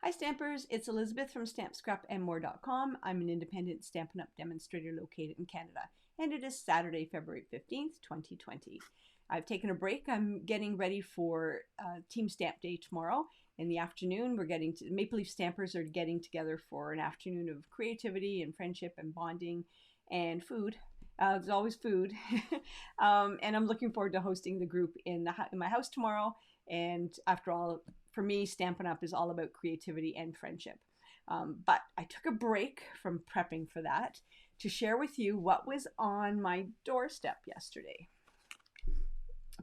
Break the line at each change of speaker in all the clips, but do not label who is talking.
Hi Stampers, it's Elizabeth from StampScrapandMore.com. I'm an independent Stampin' Up! Demonstrator located in Canada, and it is Saturday, February 15th, 2020. I've taken a break. I'm getting ready for Team Stamp Day tomorrow. In the afternoon, Maple Leaf Stampers are getting together for an afternoon of creativity and friendship and bonding and food. There's always food. And I'm looking forward to hosting the group in my house tomorrow. And after all, for me, Stampin' Up! Is all about creativity and friendship. But I took a break from prepping for that to share with you what was on my doorstep yesterday.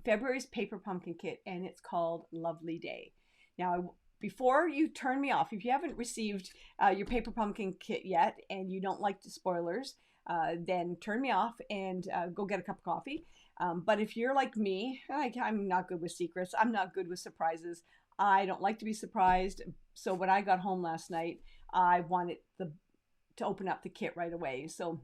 February's Paper Pumpkin Kit, and it's called Lovely Day. Now, before you turn me off, if you haven't received your Paper Pumpkin Kit yet and you don't like the spoilers, then turn me off and go get a cup of coffee. But if you're like me, I'm not good with secrets. I'm not good with surprises. I don't like to be surprised. So when I got home last night, I wanted to open up the kit right away. So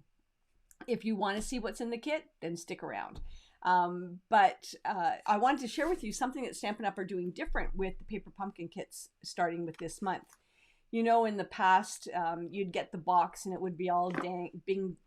if you want to see what's in the kit, then stick around. But I wanted to share with you something that Stampin' Up! Are doing different with the Paper Pumpkin Kits starting with this month. You know, in the past, you'd get the box and it would be all being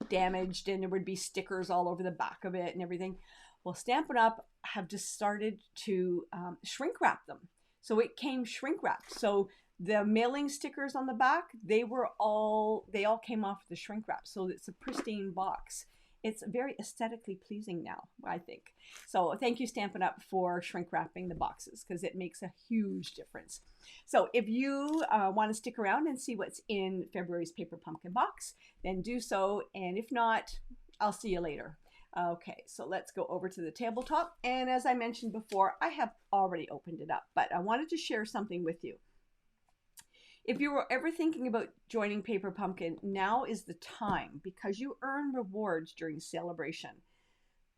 damaged and there would be stickers all over the back of it and everything. Well, Stampin' Up! Have just started to shrink wrap them. So it came shrink wrapped. So the mailing stickers on the back, they all came off the shrink wrap. So it's a pristine box. It's very aesthetically pleasing now, I think. So thank you, Stampin' Up! For shrink wrapping the boxes because it makes a huge difference. So if you want to stick around and see what's in February's Paper Pumpkin box, then do so. And if not, I'll see you later. Okay, so let's go over to the tabletop. And as I mentioned before, I have already opened it up, but I wanted to share something with you. If you were ever thinking about joining Paper Pumpkin, now is the time because you earn rewards during celebration.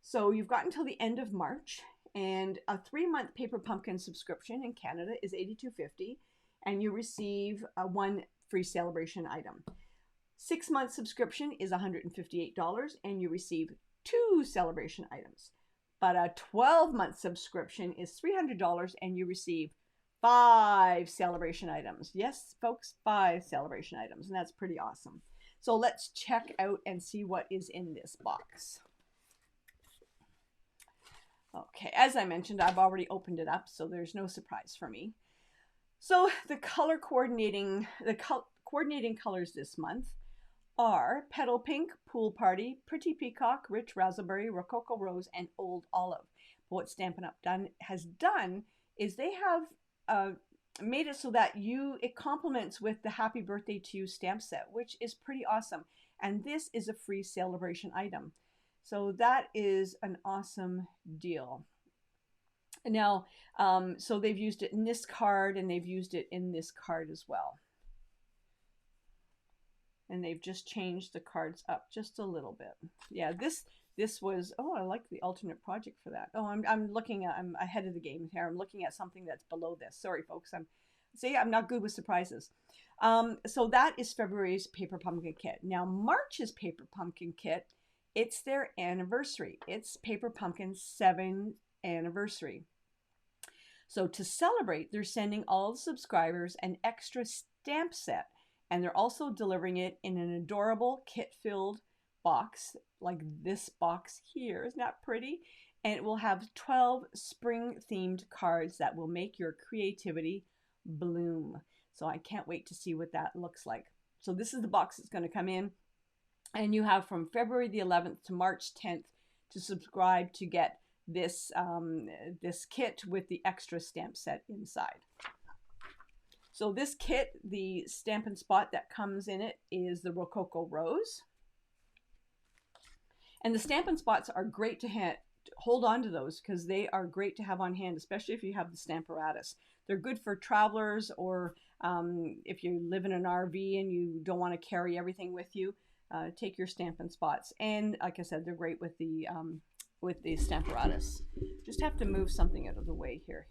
So you've got until the end of March, and a 3-month Paper Pumpkin subscription in Canada is $82.50, and you receive one free celebration item. 6-month subscription is $158, and you receive 2 celebration items. But a 12-month subscription is $300, and you receive 5 celebration items. Yes, folks, 5 celebration items, and that's pretty awesome. So let's check out and see what is in this box. Okay, as I mentioned, I've already opened it up, so there's no surprise for me. So the coordinating colors this month are Petal Pink, Pool Party, Pretty Peacock, Rich Raspberry, Rococo Rose, and Old Olive. But what Stampin' Up! Has done is they have made it so that it complements with the Happy Birthday to You stamp set, which is pretty awesome. And this is a free celebration item. So that is an awesome deal. Now, so they've used it in this card and they've used it in this card as well. And they've just changed the cards up just a little bit. Yeah, this was, oh, I like the alternate project for that. Oh, I'm ahead of the game here. I'm looking at something that's below this. Sorry, folks. I'm not good with surprises. So that is February's Paper Pumpkin Kit. Now, March's Paper Pumpkin Kit, it's their anniversary. It's Paper Pumpkin's 7th anniversary. So to celebrate, they're sending all the subscribers an extra stamp set. And they're also delivering it in an adorable kit-filled box, like this box here. Isn't that pretty? And it will have 12 spring-themed cards that will make your creativity bloom. So I can't wait to see what that looks like. So this is the box that's going to come in. And you have from February the 11th to March 10th to subscribe to get this, this kit with the extra stamp set inside. So this kit, the Stampin' Spot that comes in it is the Rococo Rose. And the Stampin' Spots are great to hold on to those because they are great to have on hand, especially if you have the Stamparatus. They're good for travelers or if you live in an RV and you don't want to carry everything with you, take your Stampin' Spots. And like I said, they're great with the Stamparatus. Just have to move something out of the way here.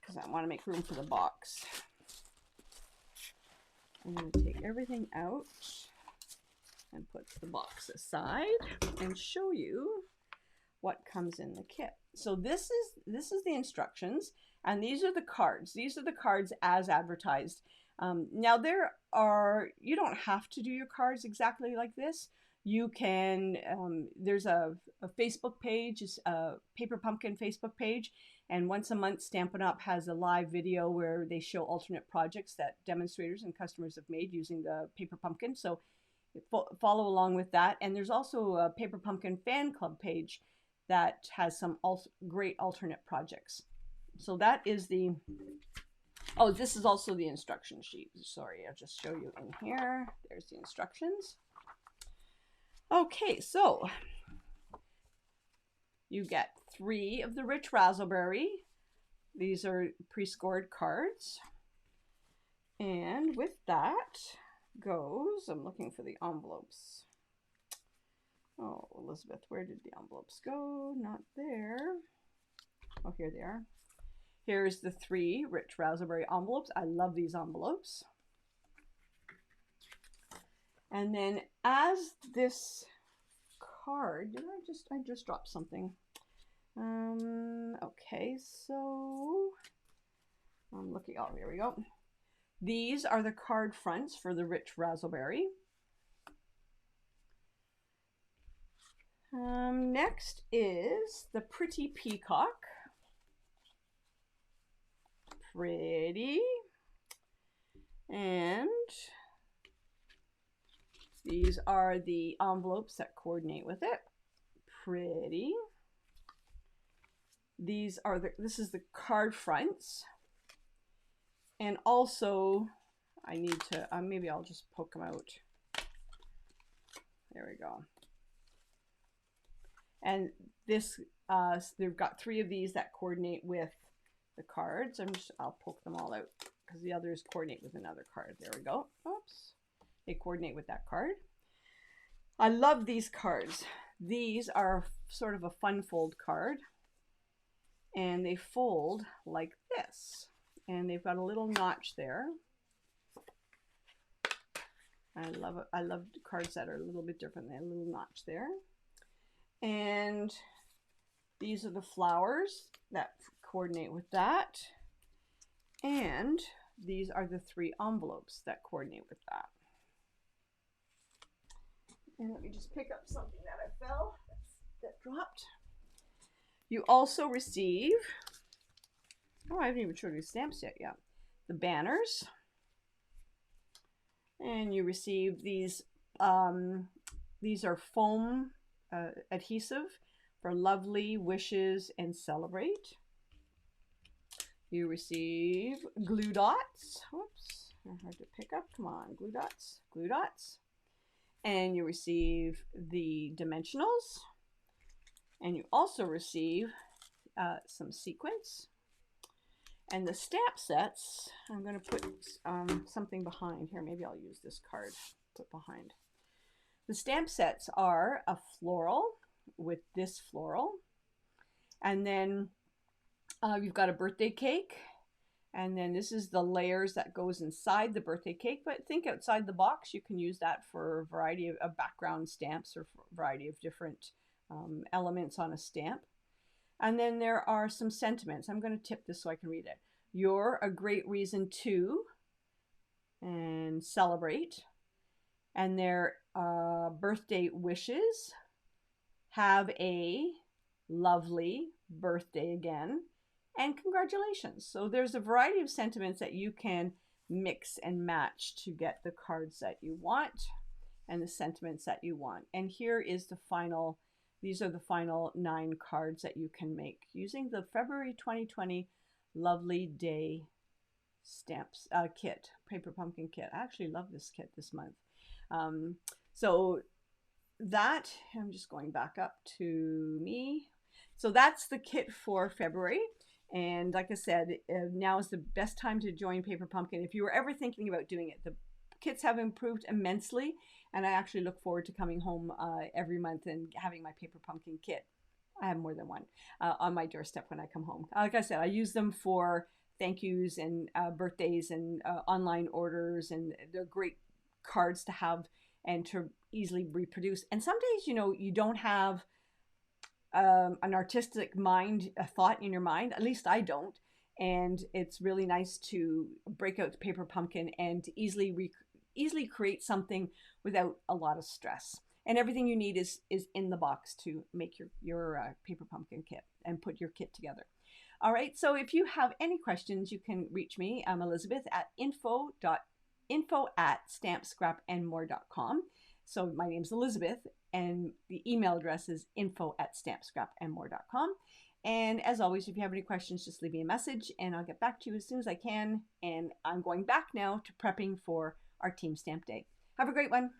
Because I want to make room for the box. I'm going to take everything out and put the box aside and show you what comes in the kit. So this is the instructions, And these are the cards. These are the cards as advertised. Now you don't have to do your cards exactly like this. You can, there's a Facebook page, a Paper Pumpkin Facebook page, and once a month Stampin' Up! Has a live video where they show alternate projects that demonstrators and customers have made using the Paper Pumpkin. So follow along with that. And there's also a Paper Pumpkin fan club page that has some great alternate projects. So that is the, oh, this is also the instruction sheet. Sorry, I'll just show you in here. There's the instructions. Okay, so you get 3 of the Rich Razzleberry. These are pre-scored cards. And with that goes, I'm looking for the envelopes. Oh, Elizabeth, where did the envelopes go? Not there. Oh, here they are. Here's the 3 Rich Razzleberry envelopes. I love these envelopes. And then as this card, I just dropped something. Okay, so I'm looking, oh, here we go. These are the card fronts for the Rich Razzleberry. Next is the Pretty Peacock. Pretty. And these are the envelopes that coordinate with it. Pretty. This is the card fronts. And also, I need to, maybe I'll just poke them out. There we go. And this, they've got 3 of these that coordinate with the cards. I'll poke them all out because the others coordinate with another card. There we go. Oops. They coordinate with that card. I love these cards. These are sort of a fun fold card. And they fold like this. And they've got a little notch there. I love it. I love cards that are a little bit different. They have a little notch there. And these are the flowers that coordinate with that. And these are the 3 envelopes that coordinate with that. And let me just pick up something that that dropped. You also receive, oh, I haven't even showed you stamps yet. Yeah, the banners. And you receive these are foam adhesive for Lovely, Wishes, and Celebrate. You receive glue dots. Whoops, they're hard to pick up. Come on, glue dots, glue dots. And you receive the dimensionals. And you also receive some sequins. And the stamp sets, I'm going to put something behind here. Maybe I'll use this card to put behind. The stamp sets are a floral with this floral. And then you've got a birthday cake. And then this is the layers that goes inside the birthday cake. But think outside the box. You can use that for a variety of background stamps or for a variety of different elements on a stamp. And then there are some sentiments. I'm going to tip this so I can read it. You're a great reason to, and celebrate. And their birthday wishes. Have a lovely birthday again. And congratulations. So there's a variety of sentiments that you can mix and match to get the cards that you want and the sentiments that you want. And here is the final, these are the final 9 cards that you can make using the February 2020 Lovely Day stamps kit, Paper Pumpkin kit. I actually love this kit this month. So that, I'm just going back up to me. So that's the kit for February. And like I said, now is the best time to join Paper Pumpkin. If you were ever thinking about doing it, the kits have improved immensely. And I actually look forward to coming home every month and having my Paper Pumpkin kit. I have more than one on my doorstep when I come home. Like I said, I use them for thank yous and birthdays and online orders. And they're great cards to have and to easily reproduce. And some days, you know, you don't have an artistic mind, a thought in your mind. At least I don't. and it's really nice to break out the paper pumpkin and to easily create something without a lot of stress. And everything you need is in the box to make your paper pumpkin kit and put your kit together. All right, so if you have any questions, you can reach me. I'm Elizabeth at info@stampscrapandmore.com. So my name's Elizabeth, and the email address is info@stampscrapandmore.com. And as always, if you have any questions, just leave me a message and I'll get back to you as soon as I can. And I'm going back now to prepping for our Team Stamp Day. Have a great one.